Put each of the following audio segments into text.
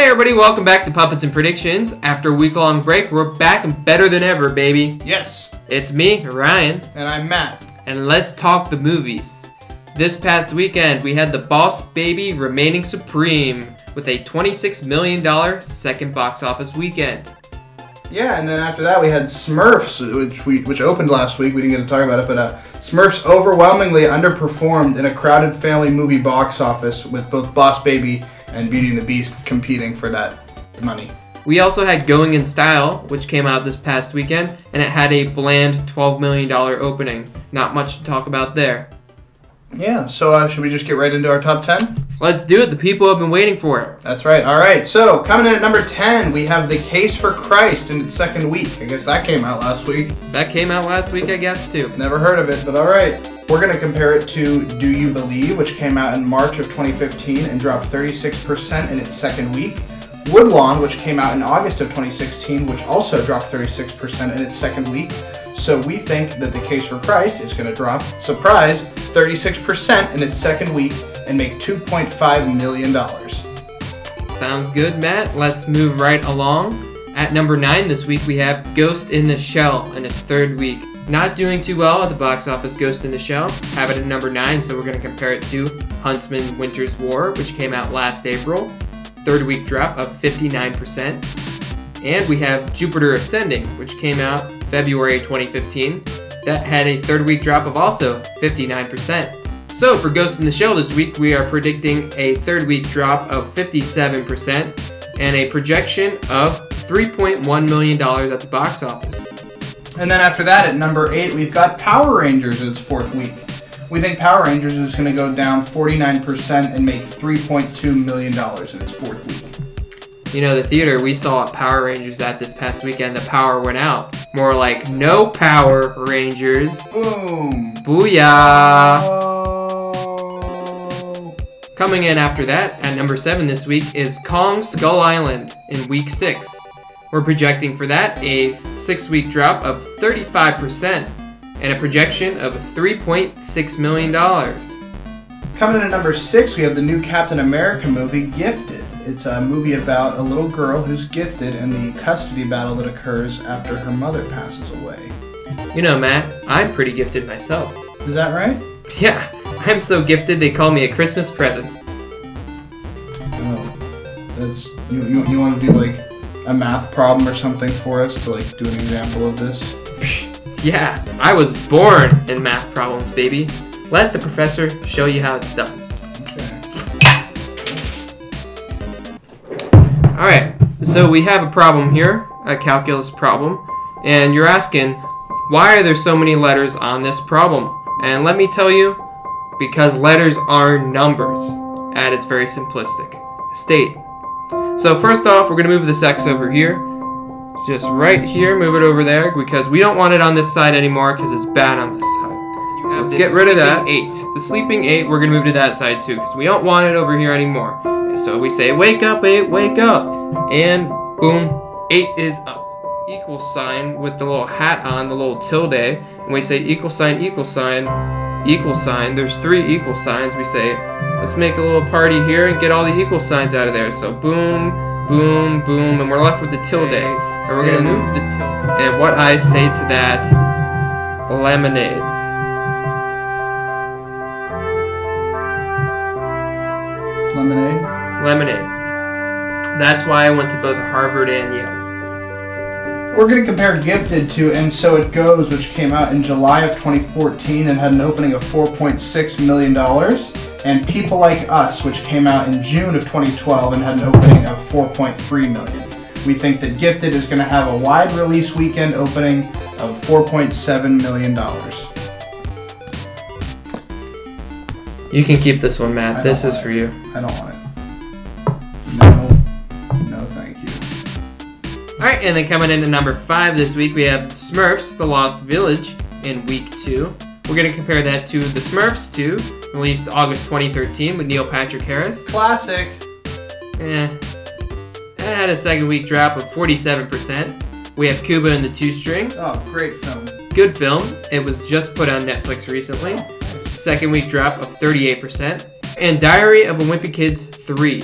Hey everybody, welcome back to Puppets and Predictions. After a week-long break, we're back and better than ever, baby. Yes. It's me, Ryan. And I'm Matt. And let's talk the movies. This past weekend, we had The Boss Baby remaining supreme with a $26 million second box office weekend. Yeah, and then after that we had Smurfs, which opened last week. We didn't get to talk about it, but Smurfs overwhelmingly underperformed in a crowded family movie box office with both Boss Baby and Beauty and the Beast competing for that money. We also had Going in Style, which came out this past weekend, and it had a bland $12 million opening. Not much to talk about there. Yeah, so should we just get right into our top 10? Let's do it. The people have been waiting for it. That's right. All right, so coming in at number 10, we have The Case for Christ in its second week. I guess that came out last week. That came out last week, I guess, too. Never heard of it, but all right. We're going to compare it to Do You Believe, which came out in March of 2015 and dropped 36% in its second week. Woodlawn, which came out in August of 2016, which also dropped 36% in its second week. So we think that The Case for Christ is going to drop, surprise, 36% in its second week and make $2.5 million. Sounds good, Matt. Let's move right along. At number 9 this week, we have Ghost in the Shell in its third week. Not doing too well at the box office, Ghost in the Shell. Have it at number 9, so we're going to compare it to Huntsman Winter's War, which came out last April. Third week drop of 59%. And we have Jupiter Ascending, which came out February 2015. That had a third week drop of also 59%. So for Ghost in the Shell this week, we are predicting a third week drop of 57% and a projection of $3.1 million at the box office. And then after that, at number 8, we've got Power Rangers in its fourth week. We think Power Rangers is going to go down 49% and make $3.2 million in its fourth week. You know, the theater we saw Power Rangers at this past weekend, the power went out. More like no Power Rangers. Boom. Booyah. Oh. Coming in after that, at number 7 this week, is Kong Skull Island in week 6. We're projecting for that a 6-week drop of 35% and a projection of $3.6 million. Coming in at number 6, we have the new Captain America movie, Gifted. It's a movie about a little girl who's gifted and the custody battle that occurs after her mother passes away. You know, Matt, I'm pretty gifted myself. Is that right? Yeah, I'm so gifted they call me a Christmas present. Oh, that's you want to do like a math problem or something for us to like do an example of this? Yeah, I was born in math problems, baby. Let the professor show you how it's done. Okay. Alright, so we have a problem here, a calculus problem, and you're asking, why are there so many letters on this problem? And let me tell you, because letters are numbers, at its very simplistic state. So first off, we're going to move this X over here. Just right here, move it over there, because we don't want it on this side anymore, because it's bad on this side. So let's get rid of that. 8. The sleeping 8, we're going to move to that side too, because we don't want it over here anymore. So we say, wake up 8, wake up. And boom, 8 is up. Equal sign with the little hat on, the little tilde. And we say equal sign, equal sign, equal sign. There's 3 equal signs. We say, let's make a little party here and get all the equal signs out of there. So boom, boom, boom, and we're left with the tilde. And we're going to move the tilde. And what I say to that, lemonade. Lemonade? Lemonade. That's why I went to both Harvard and Yale. We're going to compare Gifted to And So It Goes, which came out in July of 2014 and had an opening of $4.6 million, and People Like Us, which came out in June of 2012 and had an opening of $4.3 million. We think that Gifted is going to have a wide release weekend opening of $4.7 million. You can keep this one, Matt. This is for you. I don't want it. No, thank you. Alright, and then coming into number 5 this week, we have Smurfs, The Lost Village in week 2. We're going to compare that to The Smurfs 2, released August 2013 with Neil Patrick Harris. Classic. It had a second week drop of 47%. We have Cuba and the Two Strings. Oh, great film. Good film. It was just put on Netflix recently. Second week drop of 38%. And Diary of a Wimpy Kid's 3.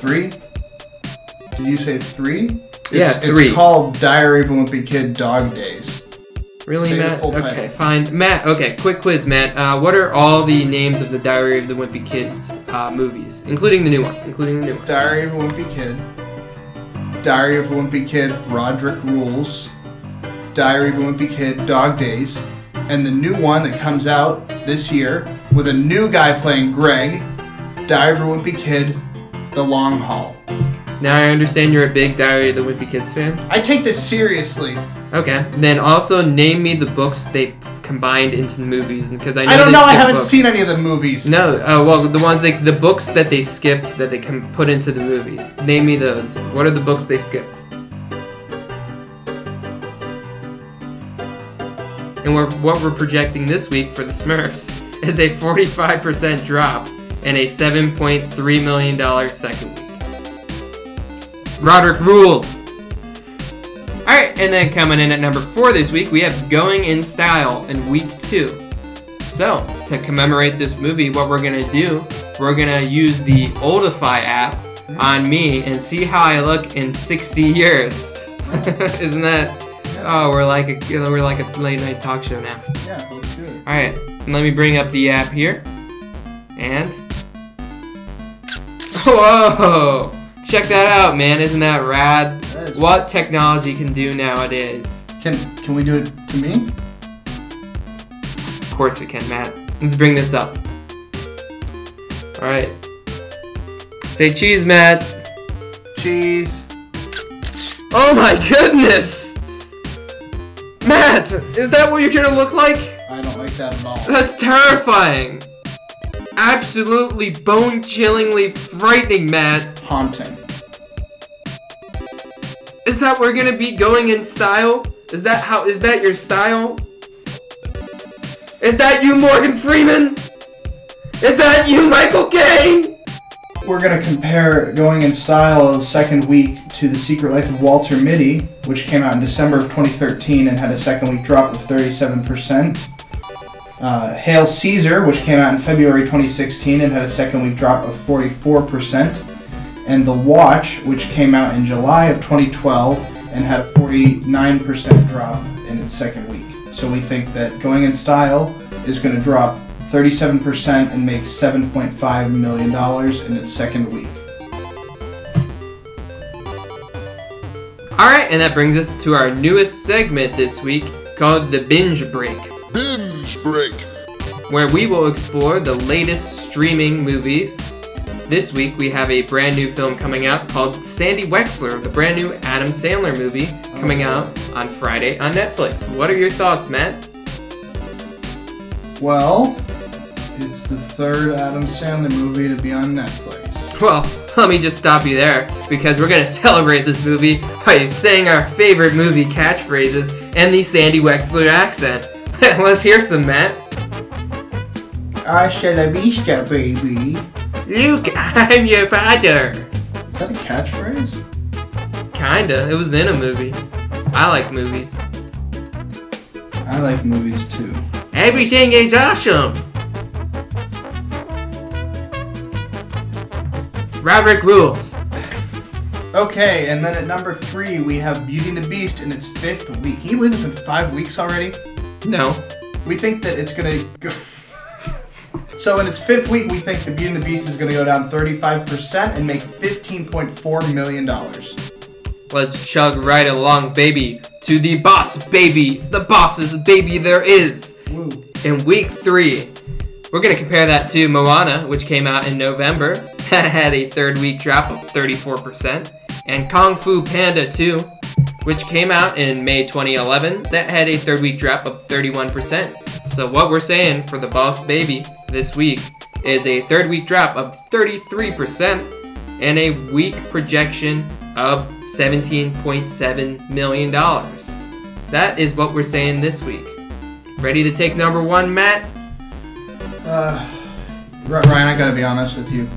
3? Did you say 3? Yeah, 3. It's called Diary of a Wimpy Kid Dog Days. Really, Say the Matt? full title. Okay, fine. Matt, okay, quick quiz, Matt. What are all the names of the Diary of the Wimpy Kids movies, including the new one? Diary of a Wimpy Kid. Diary of a Wimpy Kid, Roderick Rules. Diary of a Wimpy Kid, Dog Days. And the new one that comes out this year with a new guy playing Greg, Diary of a Wimpy Kid, The Long Haul. Now I understand you're a big Diary of the Wimpy Kids fan. I take this seriously. Okay, then also name me the books they combined into the movies, because I know I don't know. I haven't books. seen any of the movies. No, well, the books that they skipped that they can put into the movies. Name me those. What are the books they skipped? And what we're projecting this week for the Smurfs is a 45% drop and a $7.3 million second week. Roderick rules! Alright, and then coming in at number 4 this week, we have Going in Style in week 2. So, to commemorate this movie, what we're going to do, we're going to use the Oldify app on me and see how I look in 60 years. Isn't that... Oh, we're like a late night talk show now. Yeah, let's do it. Alright, let me bring up the app here. And... Whoa! Check that out, man. Isn't that rad? That is What technology can do nowadays. Can we do it to me? Of course we can, Matt. Let's bring this up. Alright. Say cheese, Matt. Cheese. Oh my goodness! Matt! Is that what you're gonna look like? I don't like that at all. That's terrifying! Absolutely bone-chillingly frightening, Matt. Haunting. Is that we're gonna be going in style? Is that your style? Is that you, Morgan Freeman? Is that you, Michael Caine? We're going to compare Going in Style second week to The Secret Life of Walter Mitty, which came out in December of 2013 and had a second week drop of 37%. Hail Caesar, which came out in February 2016 and had a second week drop of 44%. And The Watch, which came out in July of 2012 and had a 49% drop in its second week. So we think that Going in Style is going to drop 37% and make $7.5 million in its second week. Alright, and that brings us to our newest segment this week called The Binge Break. Binge Break. Where we will explore the latest streaming movies. This week we have a brand new film coming out called Sandy Wexler, the brand new Adam Sandler movie coming out on Friday on Netflix. What are your thoughts, Matt? Well, it's the third Adam Sandler movie to be on Netflix. Well, let me just stop you there, because we're going to celebrate this movie by saying our favorite movie catchphrases and the Sandy Wexler accent. Let's hear some, Matt. Hasta la vista, baby. Luke, I'm your father. Is that a catchphrase? Kinda. It was in a movie. I like movies. I like movies too. Everything is awesome. Roderick rules. Okay, and then at number 3 we have Beauty and the Beast in its 5th week. Can you believe it's been 5 weeks already? No. We think that it's gonna go... So in its 5th week, we think the Beauty and the Beast is gonna go down 35% and make $15.4 million. Let's chug right along, baby, to the boss, baby. The boss's baby there is. Woo. In week 3, we're going to compare that to Moana, which came out in November. That had a third week drop of 34%. And Kung Fu Panda 2, which came out in May 2011. That had a third week drop of 31%. So what we're saying for the boss baby this week is a third week drop of 33% and a week projection of $17.7 million. That is what we're saying this week. Ready to take number 1, Matt? Ryan, I gotta be honest with you.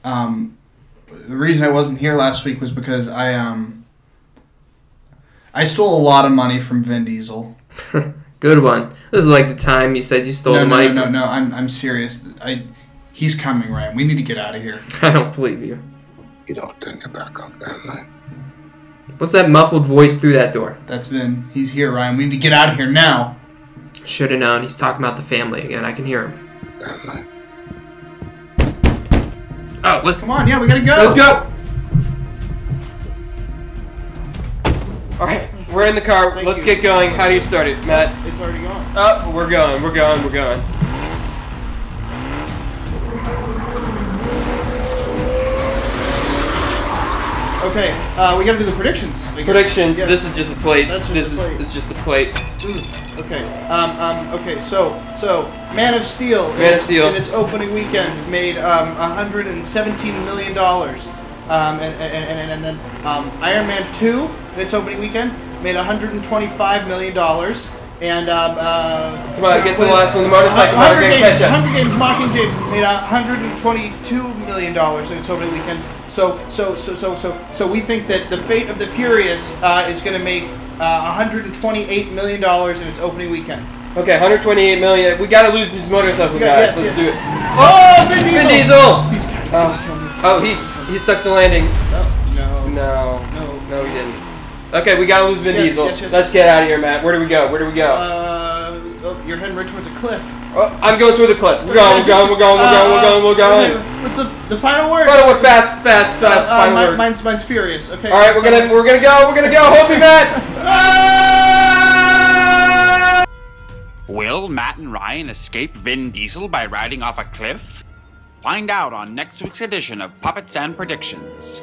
The reason I wasn't here last week was because I stole a lot of money from Vin Diesel. Good one. This is like the time you said you stole the money from... I'm serious. He's coming, Ryan. We need to get out of here. I don't believe you. You don't turn your back on family. What's that muffled voice through that door? That's Vin. He's here, Ryan. We need to get out of here now. Should have known. He's talking about the family again. I can hear him. Family. Oh, let's Come on, yeah, we gotta go. Let's go. All right, we're in the car. Thank Let's you. get going. How do you start it, Matt? It's already gone. Oh, we're going. We're going. We're going. Okay, we gotta do the predictions. Predictions. Yes. This is just a plate. That's just this a plate. It's just a plate. Okay. Okay. So, Man of Steel. Man of Steel. In its opening weekend, made $117 million. And then Iron Man 2 in its opening weekend made $125 million. And Come on, get to the last one. The motorcycle. Hunger Catch us. Games Mockingjay made $122 million in its opening weekend. So we think that The Fate of the Furious is going to make $128 million in its opening weekend. Okay, 128 million. We gotta lose these motorcycle guys. Yes, Let's do it. Oh, Vin Diesel! These guys gonna kill me. Oh, he stuck the landing. No. No, he didn't. Okay, we gotta lose Vin Diesel. Yes. Let's get out of here, Matt. Where do we go? Where do we go? You're heading right towards a cliff. Oh, I'm going through the cliff. We're going. What's the final word? Final word. Fast. Final word. Mine's furious. Okay. All right, we're gonna go. Hold me, Matt. Will Matt and Ryan escape Vin Diesel by riding off a cliff? Find out on next week's edition of Puppets and Predictions.